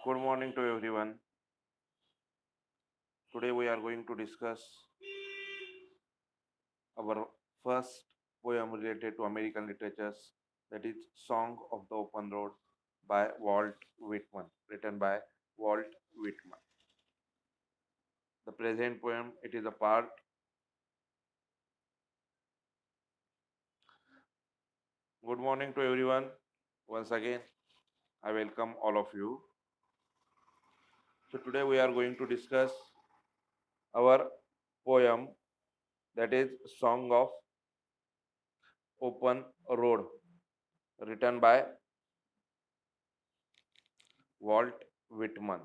Good morning to everyone. Today we are going to discuss our first poem related to American literatures, that is Song of the Open Road by Walt Whitman, written by Walt Whitman. The present poem, it is a part. Good morning to everyone. Once again, I welcome all of you. So today we are going to discuss our poem, that is Song of Open Road, written by Walt Whitman.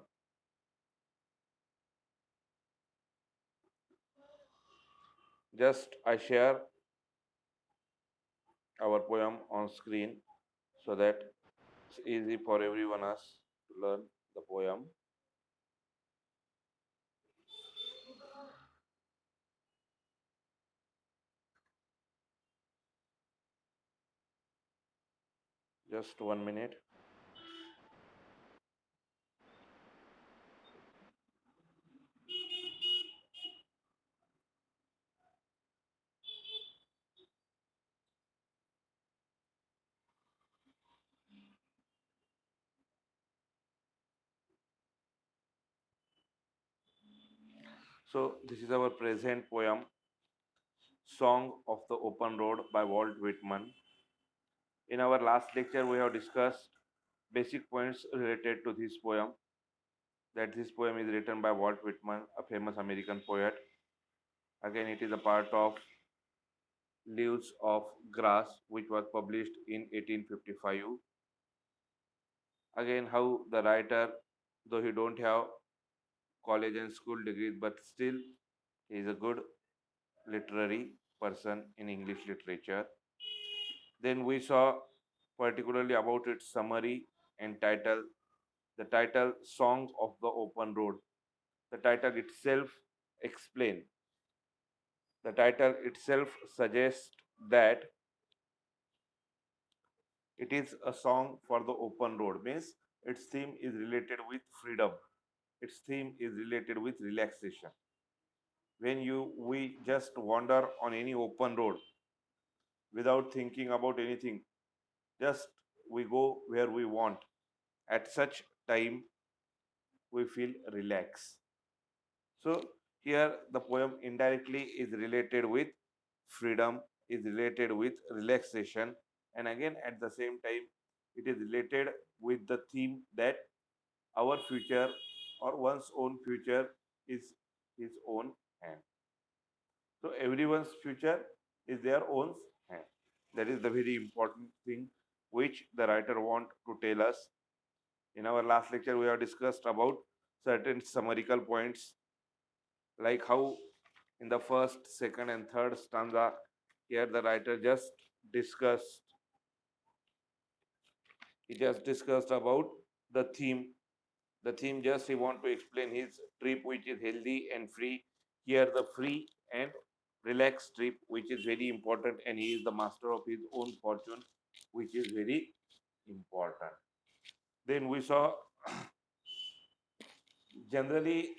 Just I share our poem on screen so that it's easy for everyone us to learn the poem. Just 1 minute. So this is our present poem, Song of the Open Road by Walt Whitman. In our last lecture, we have discussed basic points related to this poem. That this poem is written by Walt Whitman, a famous American poet. Again, it is a part of Leaves of Grass, which was published in 1855. Again, how the writer, though he don't have college and school degrees, but still he is a good literary person in English literature. Then we saw particularly about its summary and title. The title Song of the Open Road. The title itself explain. The title itself suggests that it is a song for the open road. Means its theme is related with freedom. Its theme is related with relaxation. When we just wander on any open road without thinking about anything, just we go where we want. At such time, we feel relaxed. So here the poem indirectly is related with freedom, is related with relaxation, and again at the same time, it is related with the theme that our future or one's own future is his own hand. So everyone's future is their own hand. That is the very important thing which the writer want to tell us. In our last lecture, we have discussed about certain summarical points, like how in the first, second, and third stanza, here the writer just discussed, he just discussed about the theme. The theme just he want to explain his trip, which is healthy and free. Here the free and relaxed trip, which is very important, and he is the master of his own fortune, which is very important. Then we saw generally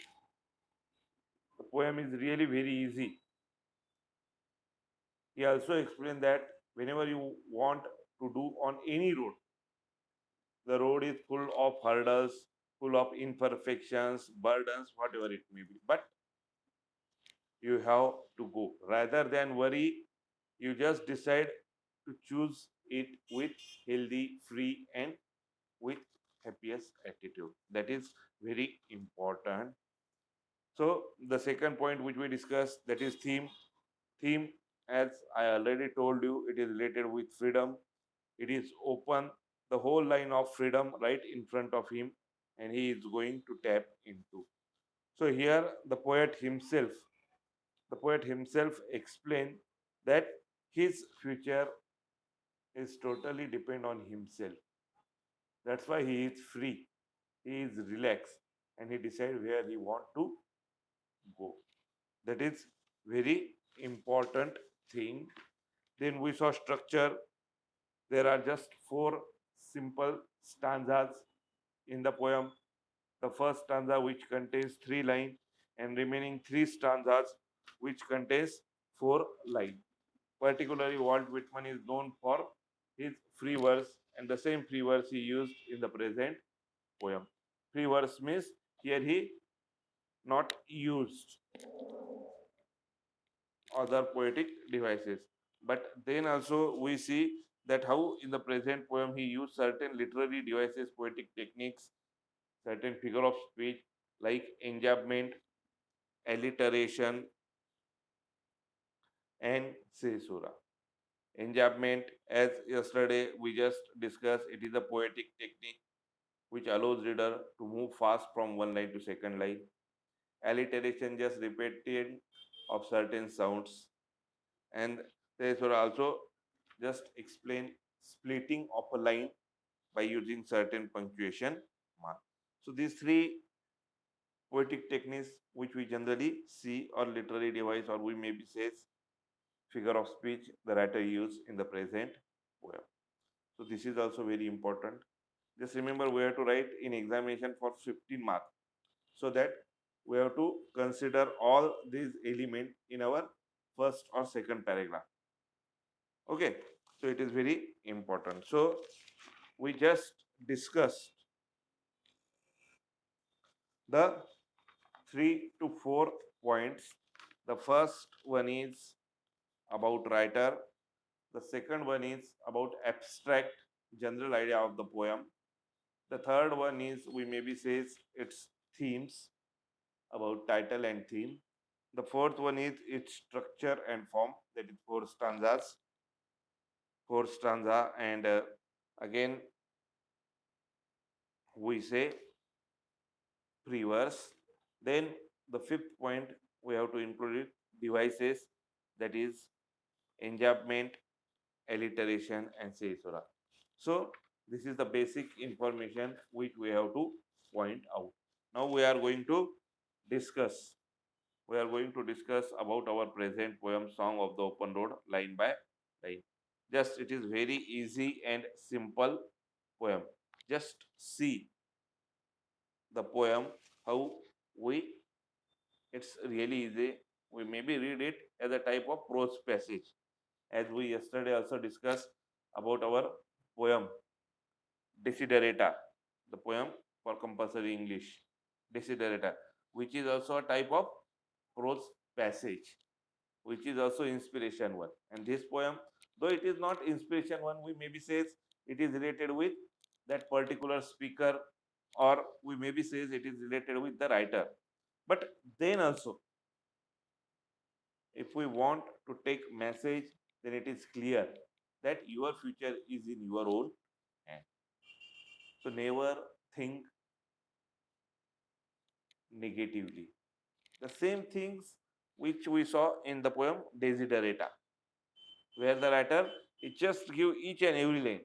the poem is really very easy. He also explained that whenever you want to do on any road, the road is full of hurdles, full of imperfections, burdens, whatever it may be. But you have to go. Rather than worry, you just decide to choose it with healthy, free, and with happiest attitude. That is very important. So the second point which we discussed, that is theme. Theme, as I already told you, it is related with freedom. It is open the whole line of freedom right in front of him, and he is going to tap into. So here the poet himself explained that his future is totally depend on himself. That's why he is free, he is relaxed, and he decide where he want to go. That is very important thing. Then we saw structure. There are just four simple stanzas in the poem. the first stanza which contains 3 lines and remaining 3 stanzas which contains 4 lines. Particularly, Walt Whitman is known for his free verse, and the same free verse he used in the present poem. Free verse means here he not used other poetic devices. But then also we see that how in the present poem he used certain literary devices, poetic techniques, certain figure of speech like enjambment, alliteration, and caesura. Enjambment, as yesterday we just discussed, it is a poetic technique which allows reader to move fast from one line to second line. Alliteration, just repeating of certain sounds, and caesura also just explain splitting of a line by using certain punctuation mark. So these three poetic techniques which we generally see or literary device or we maybe says figure of speech the writer use in the present poem. So this is also very important. Just remember we have to write in examination for 15 marks. So that we have to consider all these elements in our first or second paragraph. Okay. So it is very important. So we just discussed the 3 to 4 points. The first one is about writer. The second one is about abstract general idea of the poem. The third one is we maybe says its themes about title and theme. The fourth one is its structure and form, that is four stanza, and again we say pre-verse. Then the fifth point we have to include it devices, that is enjambment, alliteration, and caesura. So this is the basic information which we have to point out. Now we are going to discuss. We are going to discuss about our present poem, Song of the Open Road, line by line. Just it is very easy and simple poem. Just see the poem how we. It's really easy. We maybe read it as a type of prose passage, as we yesterday also discussed about our poem Desiderata, the poem for compulsory English, Desiderata, which is also a type of prose passage, which is also inspiration one. And this poem, though it is not inspiration one, we maybe says it is related with that particular speaker, or we maybe says it is related with the writer. But then also, if we want to take message, then it is clear that your future is in your own hand. So never think negatively. The same things which we saw in the poem Desiderata, where the writer it just give each and every line.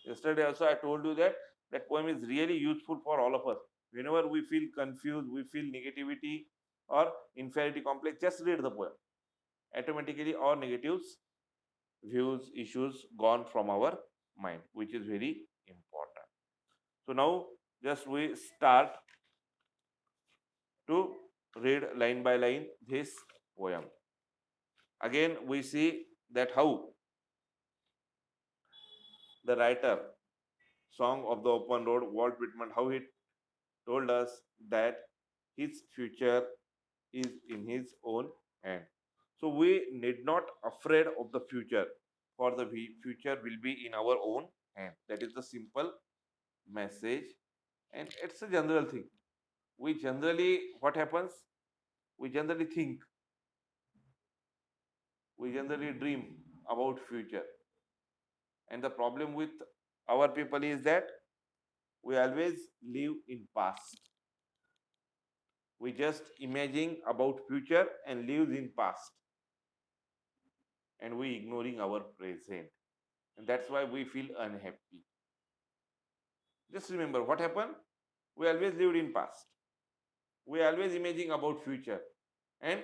Yesterday also I told you that that poem is really useful for all of us. Whenever we feel confused, we feel negativity or inferiority complex, just read the poem. Automatically all negatives, views, issues gone from our mind, which is very important. So now just we start to read line by line this poem. Again, we see that how the writer, Song of the Open Road, Walt Whitman, how he told us that his future is in his own hand. So we need not afraid of the future, for the future will be in our own hand. That is the simple message, and it's a general thing. We generally, what happens? We generally think, we generally dream about future, and the problem with our people is that we always live in past. We just imagine about future and live in past, and we ignoring our present, and that's why we feel unhappy. Just remember what happened. We always lived in past. We always imagine about future, and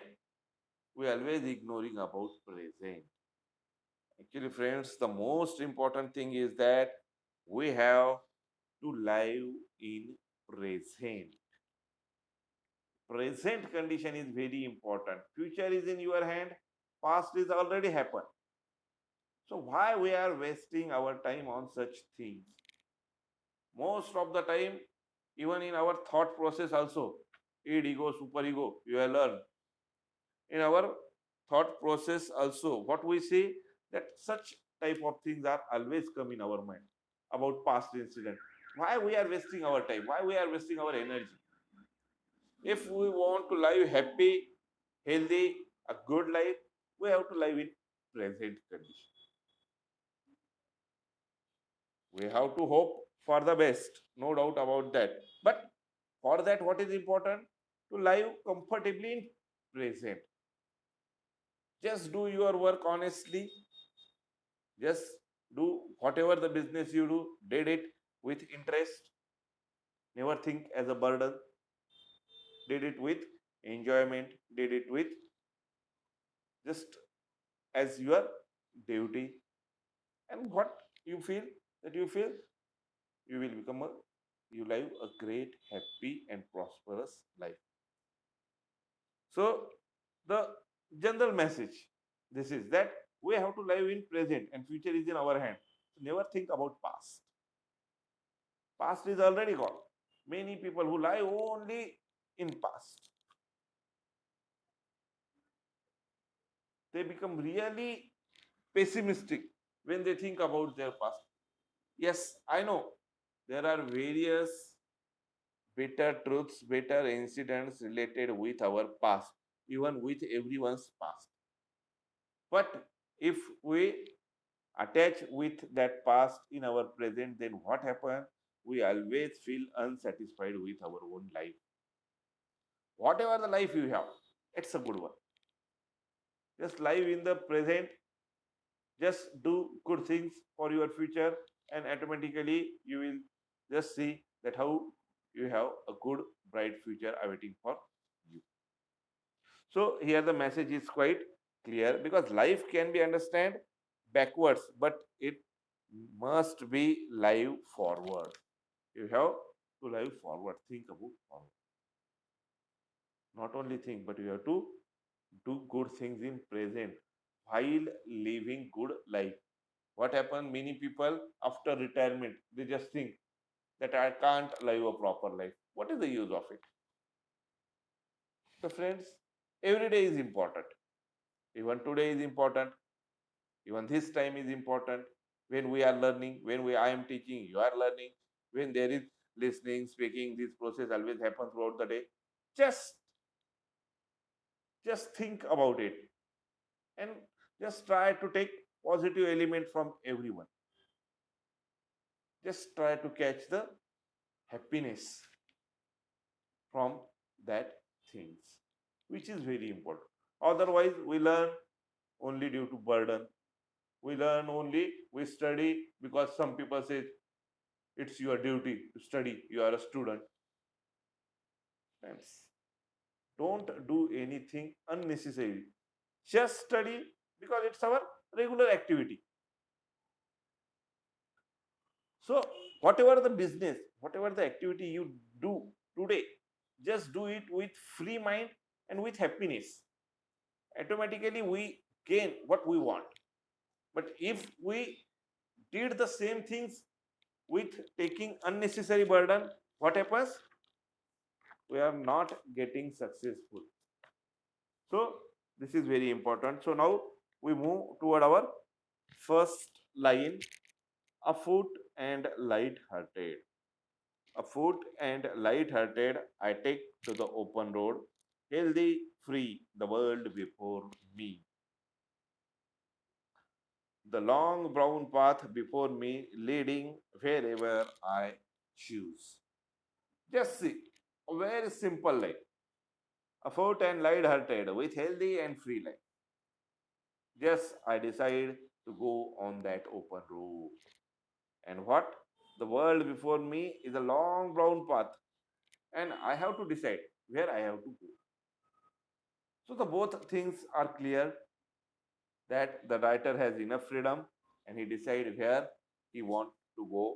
we always ignoring about present. Actually, friends, the most important thing is that we have to live in present. Present condition is very important. Future is in your hand, past is already happened. So why we are wasting our time on such things? Most of the time, even in our thought process also, id ego, super ego, you have learned. In our thought process also, what we see, that such type of things are always come in our mind about past incident. Why we are wasting our time? Why we are wasting our energy? If we want to live happy, healthy, a good life, we have to live in present condition. We have to hope for the best, no doubt about that. But for that, what is important? To live comfortably in present. Just do your work honestly. Just do whatever the business you do, did it with interest. Never think as a burden. Did it with enjoyment. Did it with just as your duty. And what you feel, that you feel, you will become a, you live a great, happy, and prosperous life. So the general message, this is that we have to live in present and future is in our hand. Never think about past. Past is already gone. Many people who live only in past, they become really pessimistic when they think about their past. Yes, I know there are various better truths, better incidents related with our past, even with everyone's past. But if we attach with that past in our present, then what happens? We always feel unsatisfied with our own life. Whatever the life you have, it's a good one. Just live in the present, just do good things for your future, and automatically you will just see that how you have a good, bright future awaiting for you. So here the message is quite clear, because life can be understand backwards, but it must be live forward. You have to live forward, think about forward. Not only think, but you have to do good things in present while living good life. What happened? Many people after retirement, they just think that I can't live a proper life. What is the use of it? So friends, every day is important. Even today is important. Even this time is important. When we are learning, when we I am teaching, you are learning. When there is listening, speaking, this process always happens throughout the day. Just just think about it, and just try to take positive element from everyone. Just try to catch the happiness from that things, which is very important. Otherwise, we learn only due to burden. We learn only, we study because some people say it's your duty to study. You are a student. Friends, don't do anything unnecessary. Just study because it's our regular activity. So, whatever the business, whatever the activity you do today, just do it with free mind and with happiness. Automatically, we gain what we want. But if we did the same things with taking unnecessary burden, what happens? We are not getting successful. So, this is very important. So, now we move toward our first line, afoot and light hearted. Afoot and light hearted, I take to the open road, healthy, free, the world before me. The long brown path before me, leading wherever I choose. Just see, a very simple life. Afoot and light hearted, with healthy and free life. Just I decide to go on that open road. And what? The world before me is a long brown path, and I have to decide where I have to go. So the both things are clear, that the writer has enough freedom and he decide where he want to go.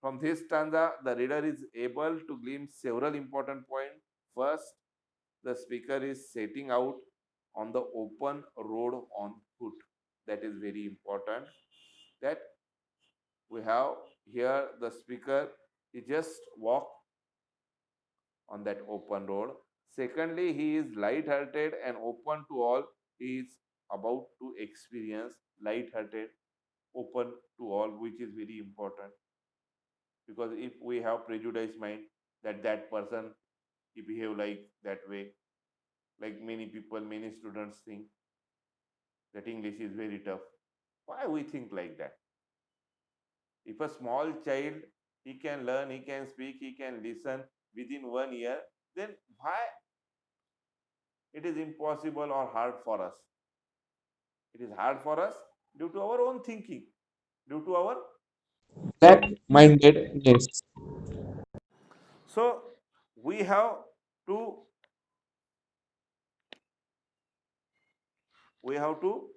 From this stanza, the reader is able to glimpse several important points. First, the speaker is setting out on the open road on foot. That is very important. That we have here the speaker he just walk on that open road. Secondly, he is light-hearted and open to all. He is about to experience light-hearted, open to all, which is very important because if we have prejudice mind that that person he behave like that way, like many people, many students think that English is very tough. Why we think like that? If a small child he can learn, he can speak, he can listen within 1 year, then why it is impossible or hard for us? It is hard for us due to our own thinking, due to our That mindedness. so we have to we have to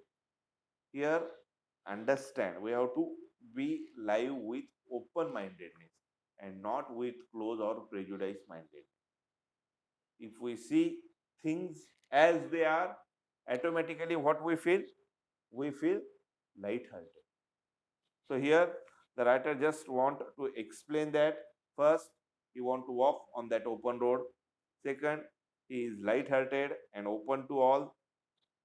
here understand we have to be live with open mindedness and not with close or prejudice minded. If we see things as they are, automatically what we feel light-hearted. So here the writer just want to explain that first he want to walk on that open road. Second, he is light-hearted and open to all.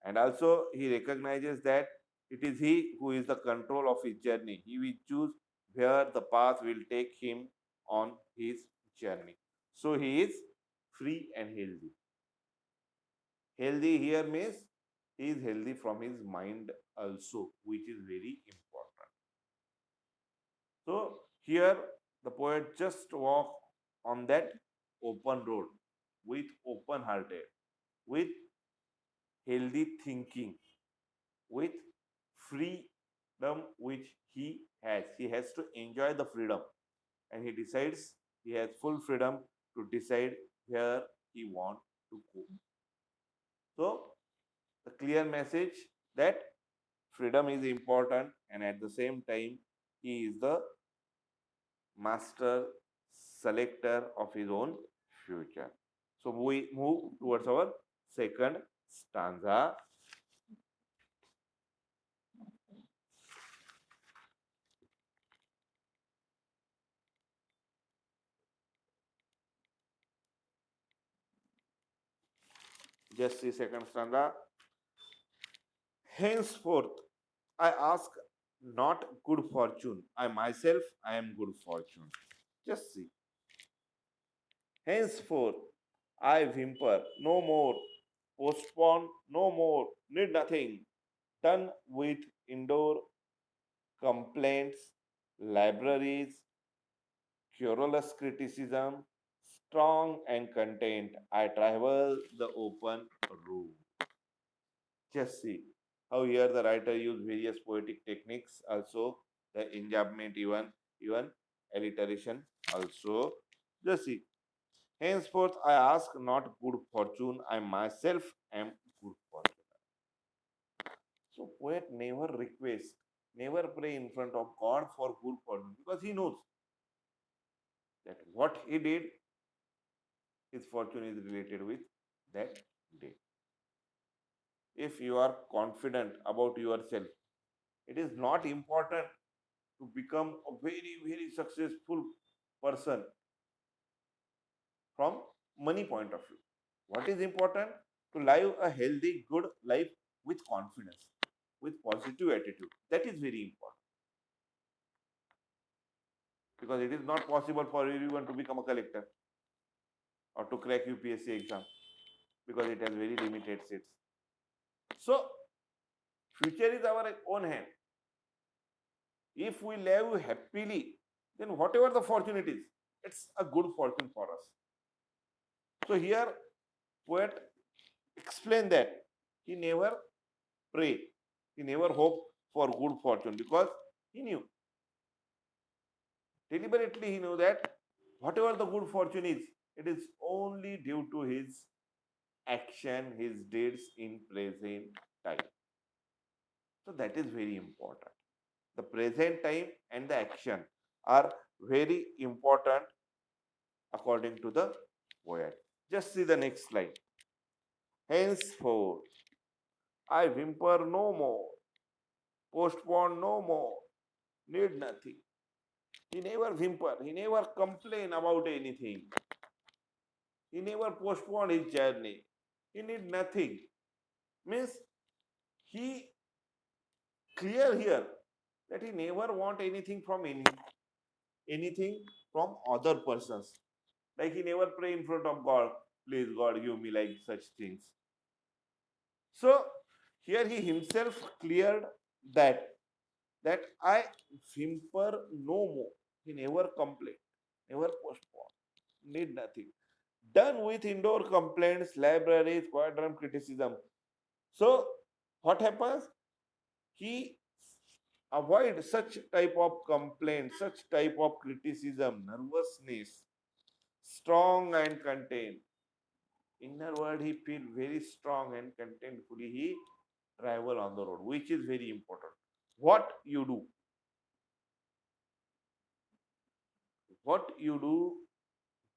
And also he recognizes that it is he who is the control of his journey. He will choose where the path will take him on his journey. So he is free and healthy. Healthy here means he is healthy from his mind also, which is very important. So here the poet just walk on that open road with open hearted, with healthy thinking, with freedom which he has. He has to enjoy the freedom and he decides he has full freedom to decide where he want to go. So the clear message that freedom is important and at the same time he is the master selector of his own future. So we move towards our second stanza. Just the second stanza. Henceforth, I ask not good fortune. I myself, I am good fortune. Just see. Henceforth, I whimper no more, postpone no more, need nothing. Done with indoor complaints, libraries, querulous criticism, strong and content. I travel the open road. Just see how here the writer used various poetic techniques, also the enjambment, even alliteration, also. Just see. Henceforth, I ask not good fortune, I myself am good fortune. So, poet never requests, never pray in front of God for good fortune because he knows that what he did, his fortune is related with that day. If you are confident about yourself, it is not important to become a very, very successful person from money point of view. What is important? To live a healthy, good life with confidence, with positive attitude. That is very important because it is not possible for everyone to become a collector or to crack UPSC exam because it has very limited seats. So, future is our own hand. If we live happily, then whatever the fortune it is, it's a good fortune for us. So here, poet explained that he never prayed, he never hoped for good fortune because he knew deliberately he knew that whatever the good fortune is, it is only due to his action, his deeds in present time. So that is very important. The present time and the action are Very important according to the poet. Just see the next slide. Henceforth, I whimper no more, postpone no more, need nothing. He never whimper, he never complain about anything. He never postponed his journey. He need nothing. Means he clear here that he never want anything from anything from other persons. Like he never pray in front of God, please God give me like such things. So here he himself cleared that that I whimper no more. He never complain, never postpone, need nothing. Done with indoor complaints, libraries, quadrum criticism. So what happens? He avoid such type of complaint, such type of criticism, nervousness, strong and contained. Inner world he feel very strong and contentfully he travel on the road, which is very important. What you do,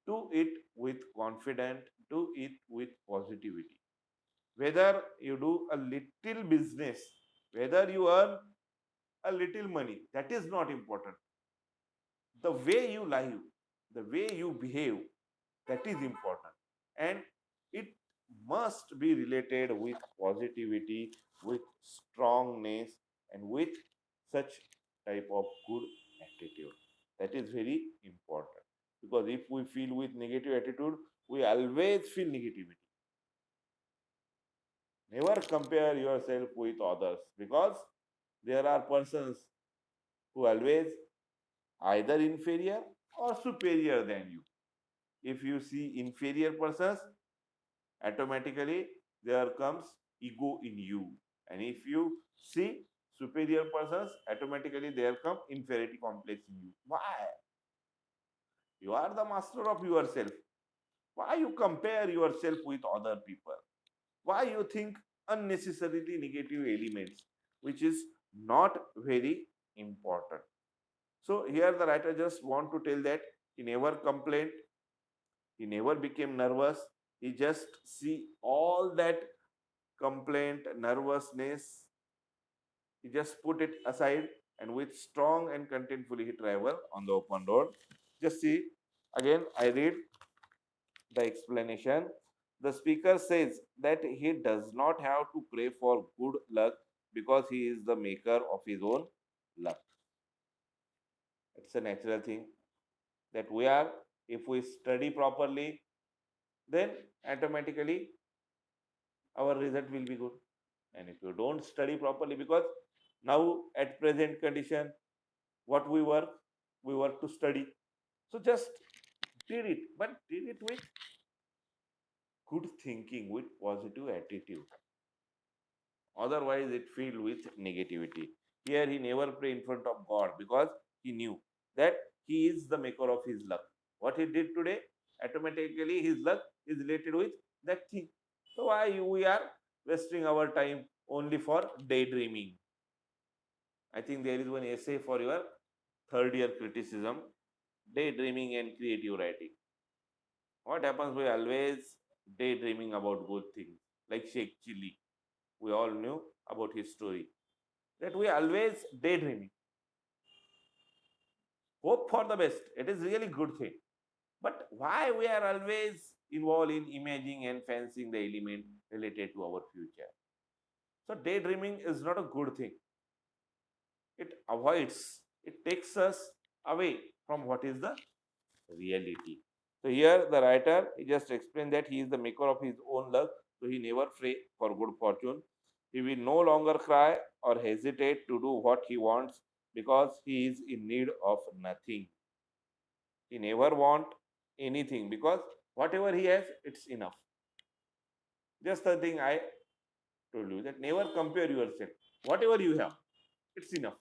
do it with confidence, do it with positivity. Whether you do a little business, whether you earn a little money, that is not important. The way you live, the way you behave, that is important. And it must be related with positivity, with strongness, and with such type of good attitude. That is very important. Because if we feel with negative attitude, we always feel negativity. Never compare yourself with others, because there are persons who always either inferior or superior than you. If you see inferior persons, automatically there comes ego in you. And if you see superior persons, automatically there come inferiority complex in you. Why? You are the master of yourself. Why you compare yourself with other people? Why you think unnecessarily negative elements, which is not very important. So here the writer just want to tell that he never complained, he never became nervous. He just see all that complaint, nervousness, he just put it aside, and with strong and contentfully he travel on the open road. Just see, again I read the explanation. The speaker says that he does not have to pray for good luck because he is the maker of his own luck. It's a natural thing that we are, if we study properly, then automatically our result will be good. And if you don't study properly, because now at present condition, what we work to study. So just did it, but did it with good thinking, with positive attitude. Otherwise, it filled with negativity. Here, he never pray in front of God because he knew that he is the maker of his luck. What he did today, automatically his luck is related with that thing. So why we are wasting our time only for daydreaming? I think there is one essay for your third year criticism, daydreaming and creative writing. What happens? We always daydreaming about good things, like Sheikh Chili. We all knew about his story. That we always daydreaming, hope for the best. It is really good thing. But why we are always involved in imagining and fancying the element related to our future? So daydreaming is not a good thing. It avoids, it takes us away from what is the reality. So here the writer he just explained that he is the maker of his own luck, so he never pray for good fortune. He will no longer cry or hesitate to do what he wants because he is in need of nothing. He never want anything because whatever he has, it's enough. Just the thing I told you that never compare yourself. Whatever you have, it's enough.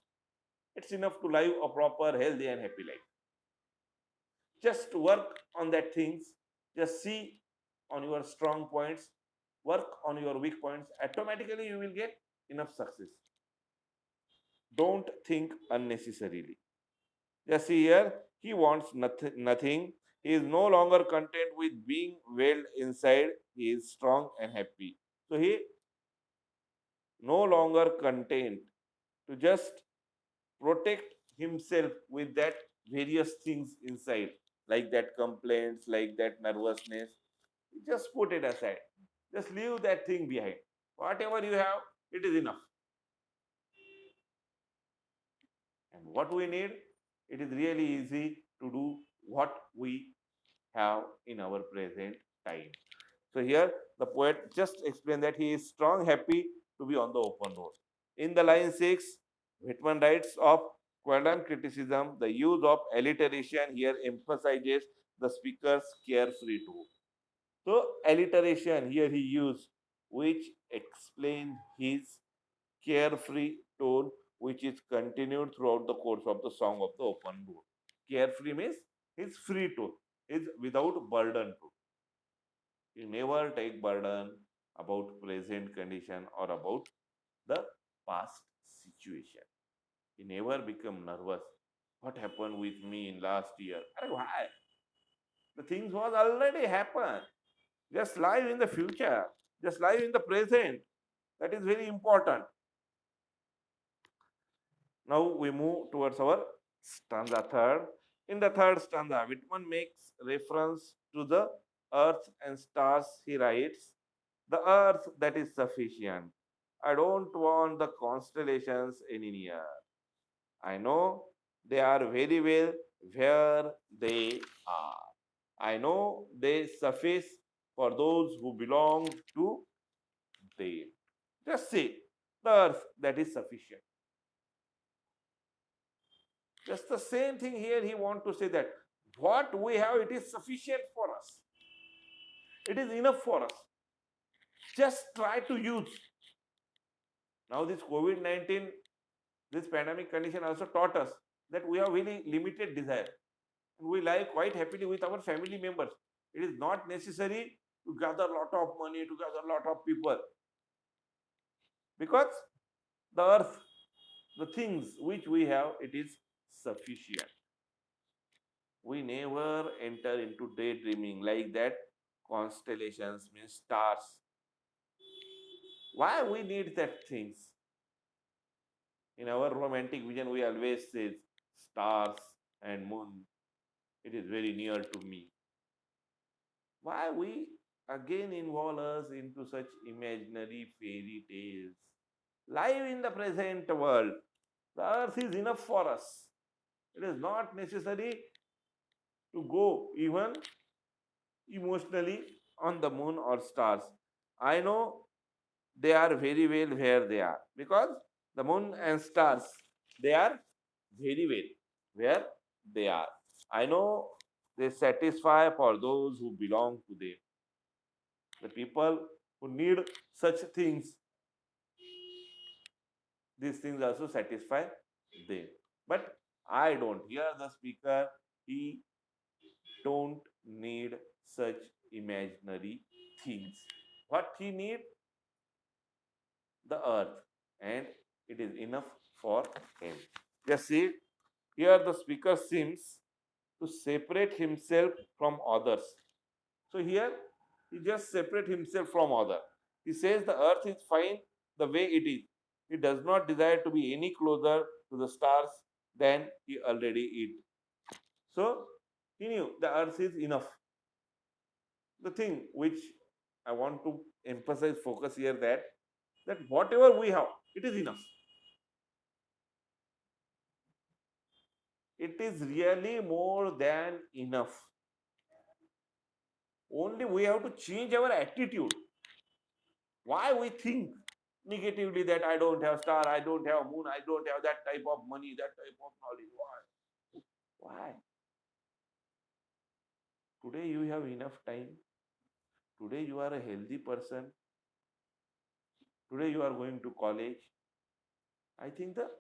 It's enough to live a proper, healthy, and happy life. Just work on that things. Just see on your strong points, work on your weak points. Automatically, you will get enough success. Don't think unnecessarily. Just see here, He wants nothing. He is no longer content with being well inside. He is strong and happy. So he no longer content to just protect himself with that various things inside, like that complaints, like that nervousness. Just put it aside. Just leave that thing behind. Whatever you have, it is enough. And what we need, it is really easy to do what we have in our present time. So here the poet just explained that he is strong, happy to be on the open road. In the line 6, Whitman writes of quantum criticism, the use of alliteration here emphasizes the speaker's carefree tone. So alliteration here he used, which explains his carefree tone, which is continued throughout the course of the song of the open road. Carefree means his free tone, is without burden tone. You never take burden about present condition or about the past situation. You never become nervous. What happened with me in last year? Why? The things was already happened. Just live in the future. Just live in the present. That is very important. Now we move towards our stanza third. In the third stanza, Whitman makes reference to the earth and stars. He writes, the earth that is sufficient. I don't want the constellations any near. I know they are very well where they are. I know they suffice for those who belong to them. Just say the earth that is sufficient. Just the same thing here, he want to say that what we have, it is sufficient for us. It is enough for us. Just try to use. Now this COVID-19, this pandemic condition also taught us that we have really limited desire. And we live quite happily with our family members. It is not necessary to gather a lot of money, to gather a lot of people. Because the earth, the things which we have, it is sufficient. We never enter into daydreaming like that. Constellations means stars. Why we need that things? In our romantic vision, we always say stars and moon. It is very near to me. Why we again involve us into such imaginary fairy tales? Live in the present world. The earth is enough for us. It is not necessary to go even emotionally on the moon or stars. I know they are very well where they are because the moon and stars, they are very well where they are. I know they satisfy for those who belong to them. The people who need such things, these things also satisfy them. But I don't. Here the speaker, he don't need such imaginary things. What he need? The earth, and it is enough for him. Just see, here the speaker seems to separate himself from others. So here he just separate himself from other. He says the earth is fine the way it is. He does not desire to be any closer to the stars than he already is. So he knew the earth is enough. The thing which I want to emphasize, focus here, that whatever we have, it is enough. It is really more than enough. Only we have to change our attitude. Why we think negatively that I don't have star, I don't have moon, I don't have that type of money, that type of knowledge? Why? Why? Today you have enough time. Today you are a healthy person. Today you are going to college. I think that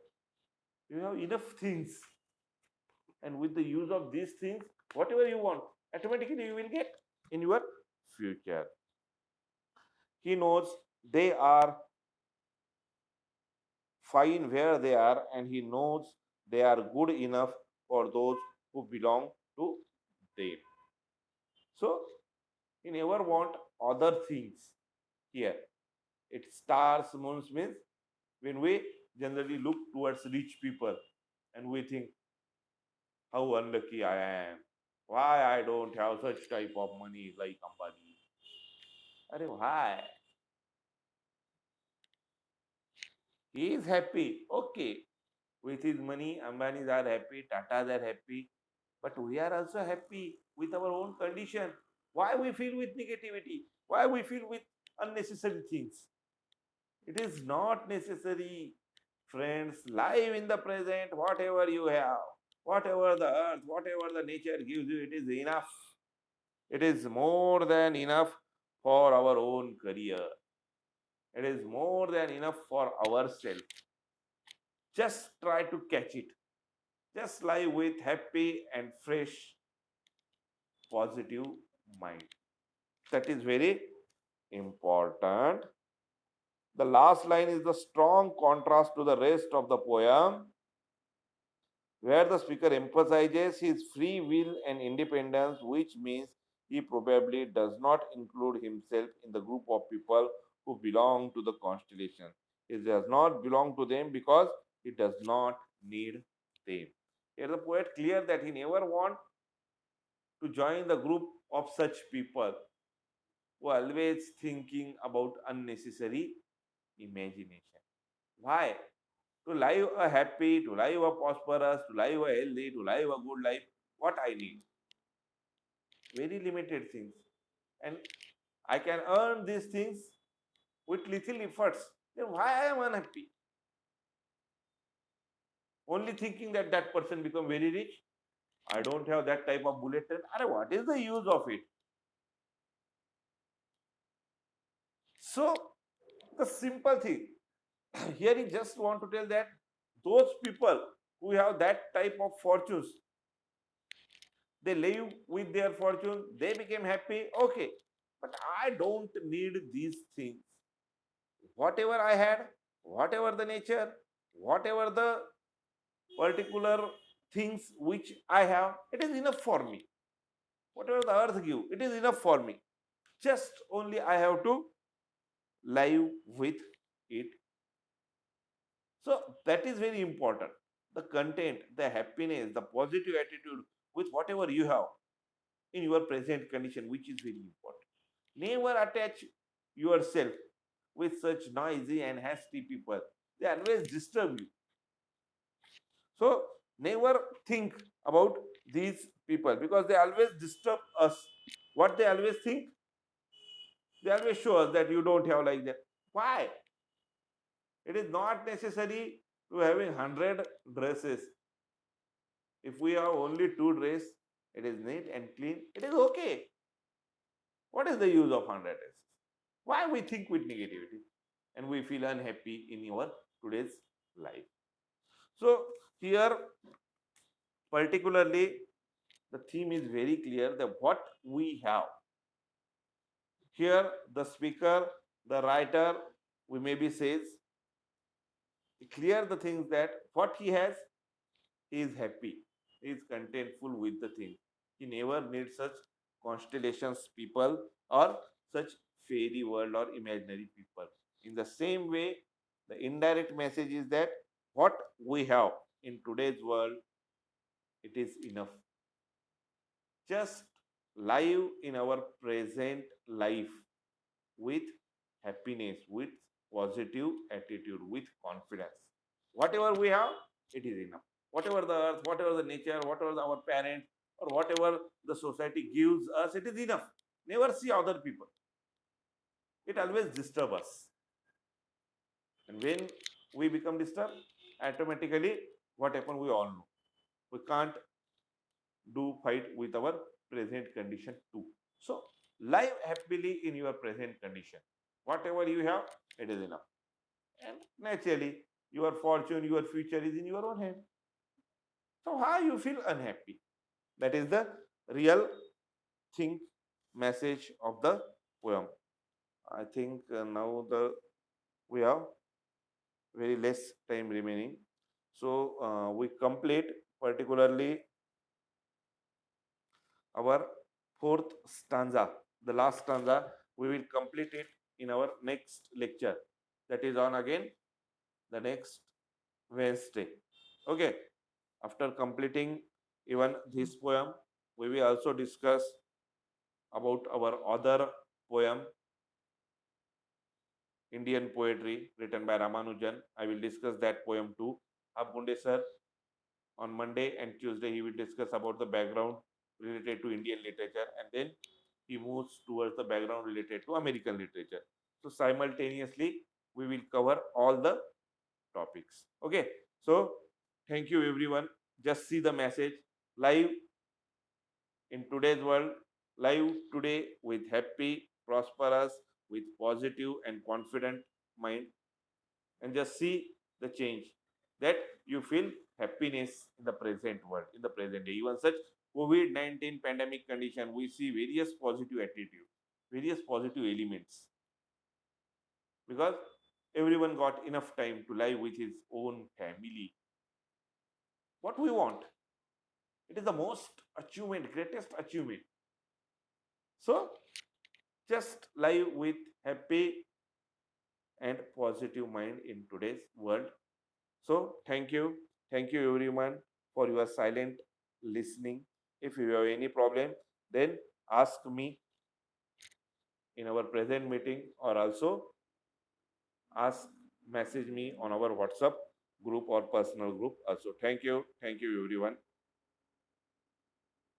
you have enough things. And with the use of these things, whatever you want, automatically you will get in your future. He knows they are fine where they are, and he knows they are good enough for those who belong to them. So you never want other things here. It stars, moons means when we generally look towards rich people and we think how unlucky I am. Why I don't have such type of money like Ambani. Arey, why? He is happy. Okay. With his money, Ambanis are happy, Tatas are happy. But we are also happy with our own condition. Why we feel with negativity? Why we feel with unnecessary things? It is not necessary. Friends, live in the present, whatever you have, whatever the earth, whatever the nature gives you, it is enough. It is more than enough for our own career. It is more than enough for ourselves. Just try to catch it. Just live with happy and fresh, positive mind. That is very important. The last line is the strong contrast to the rest of the poem, where the speaker emphasizes his free will and independence, which means he probably does not include himself in the group of people who belong to the constellation. He does not belong to them because he does not need them. Here the poet clear that he never want to join the group of such people who are always thinking about unnecessary imagination. Why? To live a happy, to live a prosperous, to live a healthy, to live a good life, what I need? Very limited things. And I can earn these things with little efforts. Then why I am unhappy? Only thinking that that person become very rich. I don't have that type of bullet train. What is the use of it? So the simple thing here he just want to tell that those people who have that type of fortunes, they live with their fortune, they became happy, okay, but I don't need these things. Whatever I had, whatever the nature, whatever the particular things which I have, it is enough for me. Whatever the earth give, it is enough for me. Just only I have to live with it. So that is very important. The content, the happiness, the positive attitude with whatever you have in your present condition, which is very important. Never attach yourself with such noisy and hasty people. They always disturb you. So never think about these people because they always disturb us. What they always think, they always show us that you don't have like that. Why? It is not necessary to having 100 dresses. If we have only two dresses, it is neat and clean, it is okay. What is the use of 100 dresses? Why we think with negativity and we feel unhappy in our today's life? So here particularly the theme is very clear that what we have. Here the speaker, the writer, we maybe says clear the things that what he has, he is happy, he is contentful with the thing. He never needs such constellations people or such fairy world or imaginary people. In the same way, the indirect message is that what we have in today's world, it is enough. Just live in our present life with happiness, with positive attitude, with confidence. Whatever we have, it is enough. Whatever the earth, whatever the nature, whatever our parents, or whatever the society gives us, it is enough. Never see other people. It always disturbs us. And when we become disturbed, automatically what happens, we all know. We can't do fight with our present condition too. So live happily in your present condition. Whatever you have, it is enough. And naturally, your fortune, your future is in your own hand. So how you feel unhappy? That is the real thing, message of the poem. I think now the we have very less time remaining. So we complete particularly our fourth stanza, the last stanza. We will complete it in our next lecture. That is on again the next Wednesday. Okay. After completing even this poem, we will also discuss about our other poem, Indian poetry written by Ramanujan. I will discuss that poem too. Abgunde sir, on Monday and Tuesday, he will discuss about the background related to Indian literature, and then he moves towards the background related to American literature. So simultaneously, we will cover all the topics. Okay. So thank you everyone. Just see the message live in today's world, live today with happy, prosperous, with positive and confident mind, and just see the change that you feel happiness in the present world, in the present day. Even such COVID-19 pandemic condition, we see various positive attitude, various positive elements, because everyone got enough time to live with his own family. What we want, it is the most achievement, greatest achievement. So just live with happy and positive mind in today's world. So thank you everyone for your silent listening. If you have any problem, then ask me in our present meeting, or also ask message me on our WhatsApp group or personal group. Also, thank you everyone.